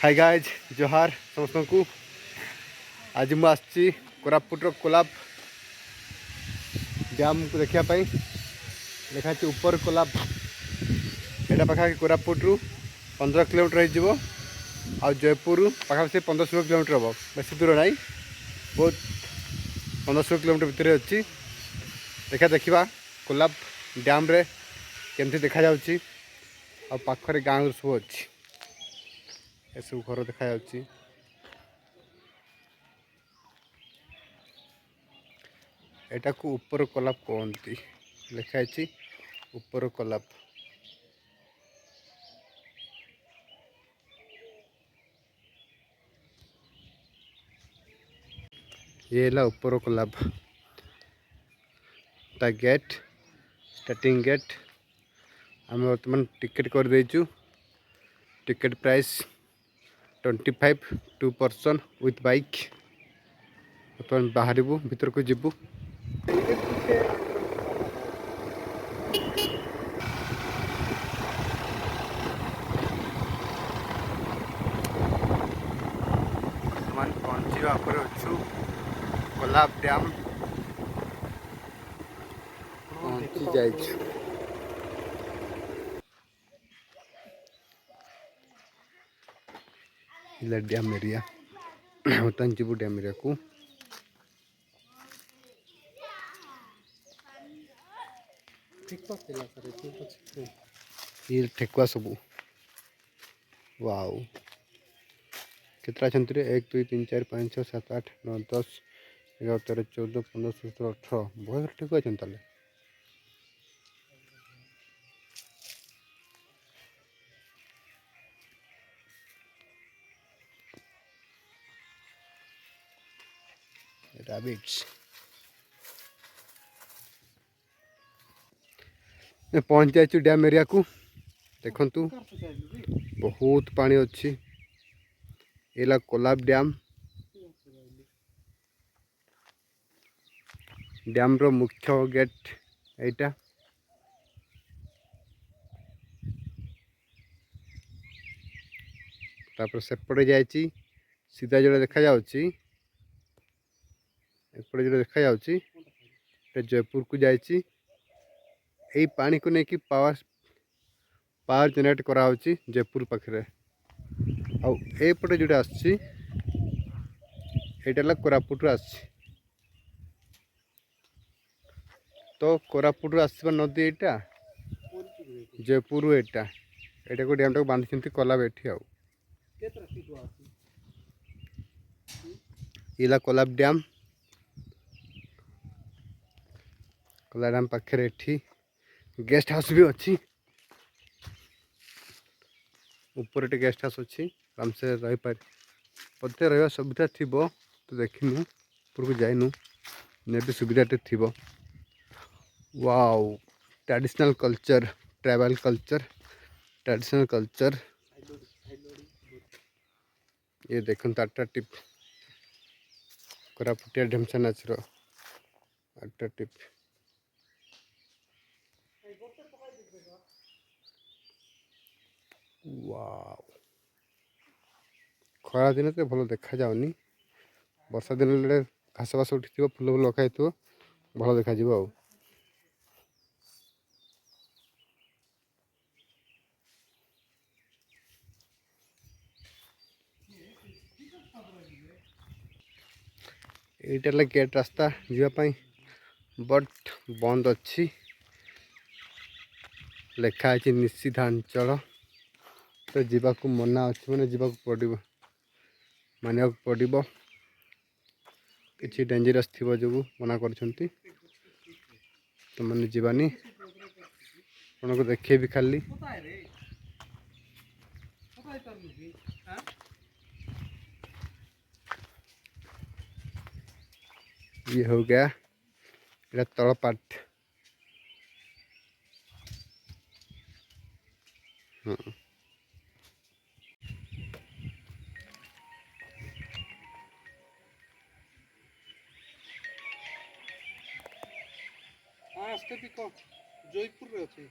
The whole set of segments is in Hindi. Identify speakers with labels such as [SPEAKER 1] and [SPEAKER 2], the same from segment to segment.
[SPEAKER 1] हाय गाइज जोहार समस्त को। आज मुझे कोरापुटर कोलाब डैम को देखापी लिखाई ऊपर कोलाब यहाँ पाखापाखि कोरापुटू 15 किलोमीटर हो जयपुर पाखापाखि 15-16 किलोमीटर हम बेसी दूर ना बहुत 15-16 किलोमीटर भितर अच्छी देखा कोलाब डैम रे केमती देखा जाउची आ पाखरे गाँव सब अच्छी ए सब घर देखा जाउची। एटा को ऊपर कोलाब कहती लिखाई ऊपर कोलाब। ये ला ऊपर कोलाब ता गेट स्टार्टिंग गेट आम बर्तमान टिकेट कर देचु। Ticket price 25 2 person with bike. बर्तमान बाहर भीतर को जीवु। पहुँचा पर अच्छु कोलाब डैम पहुँची जाइछु। डैम एरिया बर्तमान जीवु डैम एरिया को। ये ठेकुआ सबू वाओ केतरा छंतरे 1 2 3 4 5 6 7 8 9 10 11 13 14 15 16 18 बहुत ठेकुआ छंताले। रैबिट्स पहुँच जाइए डैम एरिया को। देखंतु बहुत पानी अच्छी एला कोलाब डैम। डैम रो मुख्य गेट एटा तापर सेपटे जाइए सीधा जो देखा जाउची एपटे जो देखा जाउची जयपुर को जाइए। यही पानी को लेकिन पावर जेनेरेट करा होची जयपुर पाखे आउपटे जोटा आसची कोरापुट आसची। तो कोरापुट आसवा नदी एटा जयपुर एटा एटा को डैम टाक बांधी कोलाब एठी आउ इला कोलाब डैम। कोलाब डैम पाखे एठी गेस्ट हाउस भी अच्छी। ऊपर एक गेस्ट हाउस अच्छी आराम से रही पार पते रहा सुविधा थी तो देखिनु ऊपर को जाइनु ने भी सुविधा थी। Wow traditional culture tribal culture traditional culture ये देखते अट्रैक्टिव कोरापुटिया ढेमसा नाचर अट्रैक्टिव। वाओ खरा दिन तो भल देखा जाऊनी वर्षा दिन घास बास उठी फूल फूल लखाई भल देखा आ। यहीटा गेट रास्ता जावाई बट बंद अच्छी लिखाई निषिद्धांचल तो जावाक मना अच्छी मैंने जावाक पड़ो मानिया पड़ो किसी डेंजरस थी जो मना कर तो मैंने जीवानी आपन को देखे भी खाली ये हो गया ये तल पार्ट। हाँ आस्ते भी कौन जयपुर रे अच्छे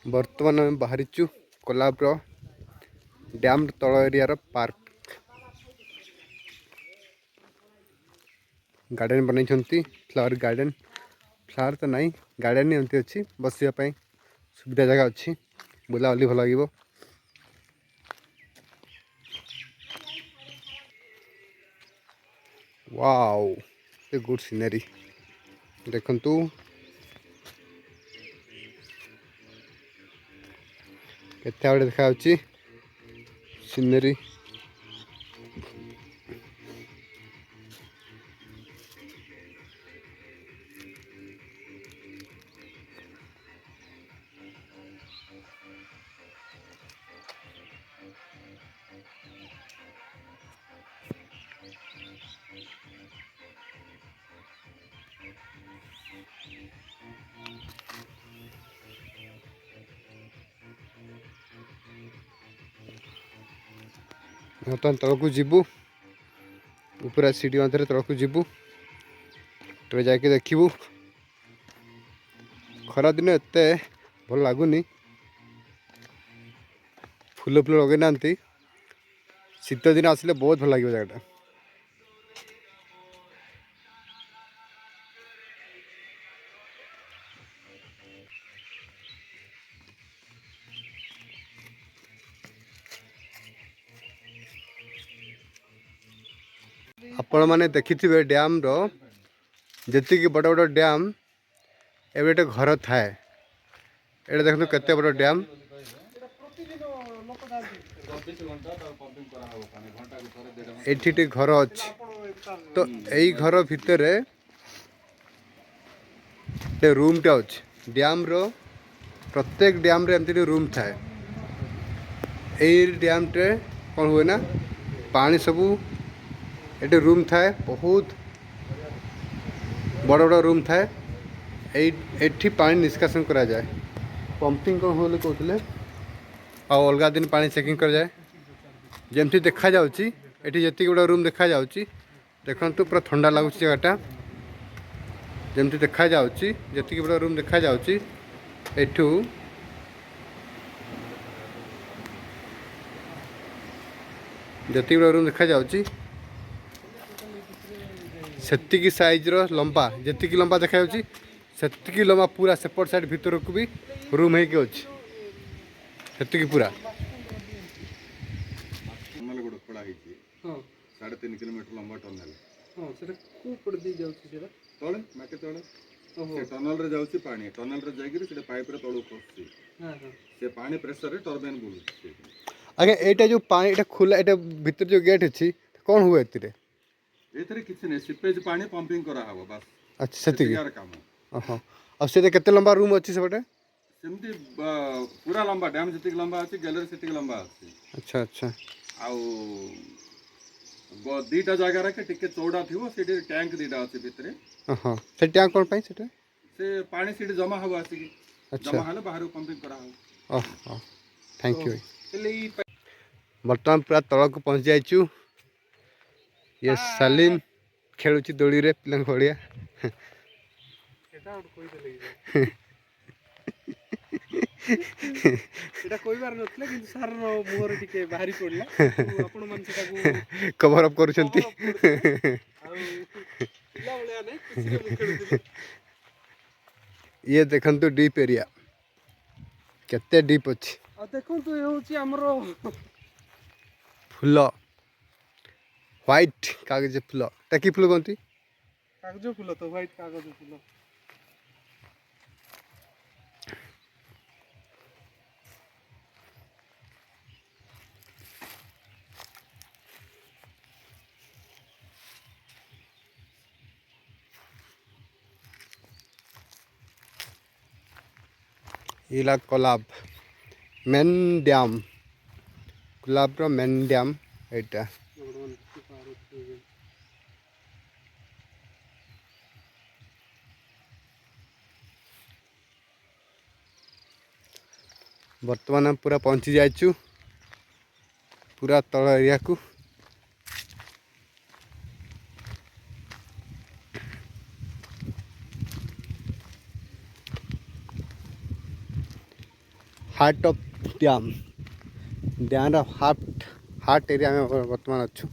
[SPEAKER 1] बर्तमान आम बाहरीचु कोल्हापुर डैम तल एरिया पार्क गार्डन बनई फ्लावर गार्डन फ्लावर तो नहीं गार्डन एमती अच्छी बसवाई सुविधा जगह अच्छी बुलाबुली भल लगे। वाओ ए गुड सीनरी देखंतु केते बड़े देखा सीनरी। बर्तमान तलक जीवु ऊपर सीढ़ी मध्य तलक जीवु तो जाके देखू खरा दिन एत भल लगुनि फूल फूल लगे ना शीत दिन आसिले बहुत भल लगे जगह आपण मैंने देखिथिबे डैम रो जति बड़ बड़ डैम एबे घर थाए एटा देखो केते बड़ डैम एठी घर अच्छी तो यही घर भितर रूम टा अच्छी डैम रो प्रत्येक डैम रे एमती रूम थाए यही डैम टे कौन हुए ना पानी सबू ये रूम थाए बहुत बड़ बड़ रूम थाए एठी पानी निष्कासन करा जाए पंपिंग कौन हो कहते अलग दिन पानी चेकिंग कर जाए जमती देखा जाउची एठी जति बड़ा रूम देखा जाउची देखंतु पूरा ठंडा लगुच जगहटा जमती देखा जाउची जति बड़ा रूम देखा जाउची एठू जति बड़ा रूम देखा जाउची सेतिकी साइज रो लंबा जति लंबा देखा जाउची सेतिकी लंबा पूरा सेपट साइड भीतर को भी रूम है कि अच्छी सेतिकी पूरा
[SPEAKER 2] हाँ
[SPEAKER 3] 3.5 किलोमीटर लंबा टनल
[SPEAKER 2] हाँ सेटा को पड़ दी जाउची सेटा
[SPEAKER 3] तळे माटी तळे
[SPEAKER 2] ओहो
[SPEAKER 3] से टनल रे जाउची पानी टनल रे जागिरी से पाइप रे तळो खसची
[SPEAKER 2] हां हां
[SPEAKER 3] से पानी प्रेशर रे टर्बाइन बुलुची
[SPEAKER 1] आगे एटा जो पानी एटा खुला एटा भीतर जो गेट अछि कौन हुए एतिरे
[SPEAKER 3] एथरे किछि नै सिपेज पानी पंपिंग करा हबो बस
[SPEAKER 1] अच्छा सेतिकी
[SPEAKER 3] यार काम
[SPEAKER 1] ओहो अब से केते लंबा रूम अछि सेबटे
[SPEAKER 3] सेमती पूरा लंबा डैम जति लंबा अछि गैलरी सेति लंबा अछि
[SPEAKER 1] अच्छा अच्छा
[SPEAKER 3] आउ दीटा जगह रखे टिके चौड़ा थिवो सेठी टैंक दीटा अछि भितरे
[SPEAKER 1] ओहो से टैंक कोन पई सेटा
[SPEAKER 3] से पानी सेठी जमा हबो आसी
[SPEAKER 1] अच्छा
[SPEAKER 3] जमा हले बाहर पंपिंग करा हबो
[SPEAKER 1] ओहो थैंक यू
[SPEAKER 3] एले ई
[SPEAKER 1] बर्तमान पूरा तलक पहुँच जाइचु ये सलीम खेलुची दोड़ी रे पिलंग भड़िया
[SPEAKER 2] एटा और कोई देले एटा कोई बार नथले किंतु सर रो मुहर टिके बाहरी पड़ला आपण मन सेटा को
[SPEAKER 1] कवर अप करूछंती
[SPEAKER 2] आ पिला बळया नै किसी रे मुखेडुली
[SPEAKER 1] ये देखंतु डीप एरिया केते डीप अछि
[SPEAKER 2] आ देखो तो ये होची हमरो
[SPEAKER 1] फूल व्हाइट कागज फूल टाकी फूल कोनती
[SPEAKER 2] कागज फूल तो व्हाइट कागज फूल
[SPEAKER 1] इला कोलाब मेन डैम कोलाब रो मेन डैम एटा वर्तमान पूरा पहुँची जाइचु पूरा तल एरिया को heart of dam dam heart area में वर्तमान अच्छु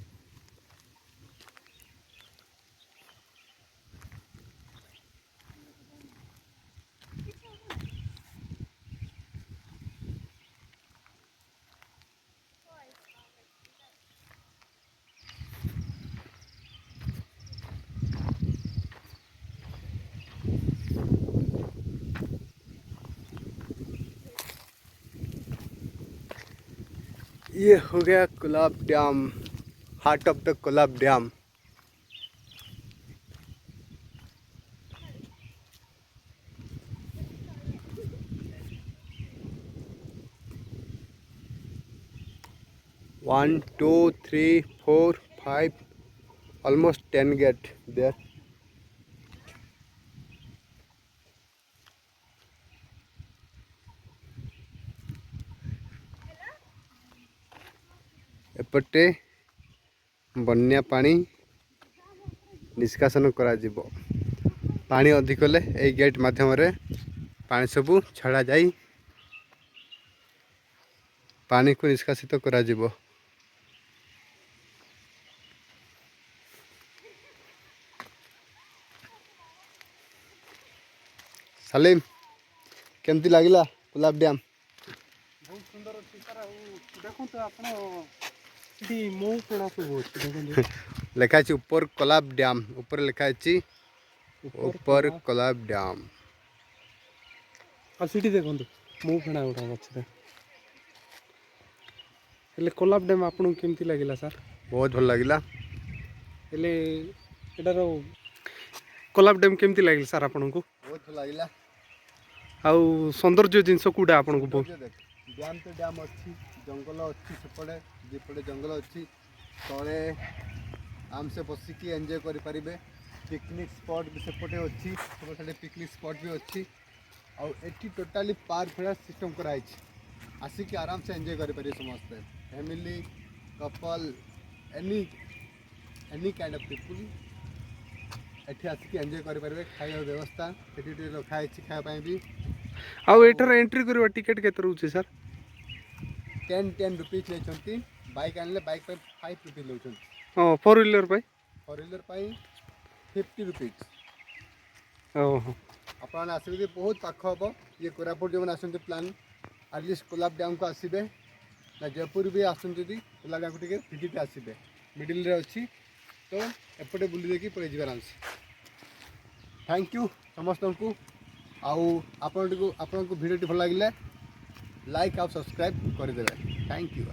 [SPEAKER 1] ये हो गया Kolab dam heart of the Kolab dam. One, two, three, 4, 5, almost 10 gate there. एपटे बन्या पानी निष्कासन करा जिवो पानी अधिक हेले ए गेट माध्यम रे पानी सबू छड़ा जाई पानी को निष्कासित करा जिवो। सालिम केमती लागिला कोलाब डैम?
[SPEAKER 2] बहुत सुंदर अच्छी सर देखो तो आपण एटी मो पेड़ा सब अच्छी देखो
[SPEAKER 1] लिखा है ऊपर कोलाब डैम ऊपर लिखा है ऊपर कोलाब डैम
[SPEAKER 2] आ सिटी देखो मो पेड़ा गुड़ा अच्छे हेले कोलाब डैम आपन केमती लागिला सर?
[SPEAKER 1] बहुत भल लागिला।
[SPEAKER 2] हेले एटार कोलाब डैम केमती लागिला सर आपन को?
[SPEAKER 1] बहुत भल लागिला।
[SPEAKER 2] आउ सौंदर्य जिनस कूटा आपन को बहुत
[SPEAKER 1] डैम तो डैम अच्छी जंगल अच्छी सेपटे दीपटे जंगल अच्छी तले आम से बसिकी एंजॉय करि परिबे पिकनिक स्पॉट भी सेपटे अच्छी सब पिकनिक स्पॉट भी अच्छी आउ एटी टोटाली पार्क भलिया सिस्टम कराई आसिक आराम से एंजॉय करि परिबे समस्त family couple any kind of people एठी आसिक एंजॉय करि परिबे खाଇବା व्यवस्था एठी रखा है खाଇବା ପାଇଁ भी।
[SPEAKER 2] आउ एटार एंट्री करवा टिकट केते रहउछि सर?
[SPEAKER 1] 10 रुपीज लेछंती बाइक आनले बाइक पे 5 रुपीज लेछंती।
[SPEAKER 2] हां फोर व्हीलर
[SPEAKER 1] पाई 50 रुपीज।
[SPEAKER 2] ओहो
[SPEAKER 1] अपन आसबे बहुत पाख हम ये कोरापुट जो आसते प्लान एटलिस्ट कोलाब डैम को आसबे ना जयपुर भी आसती कोलाब डैम को विजिट आसबे मिडिल रे अच्छी तो एपटे बुली देखी पड़े आराम से। थैंक यू समस्त को आपन को वीडियो भल लगे लाइक और सब्सक्राइब करदे। Thank you.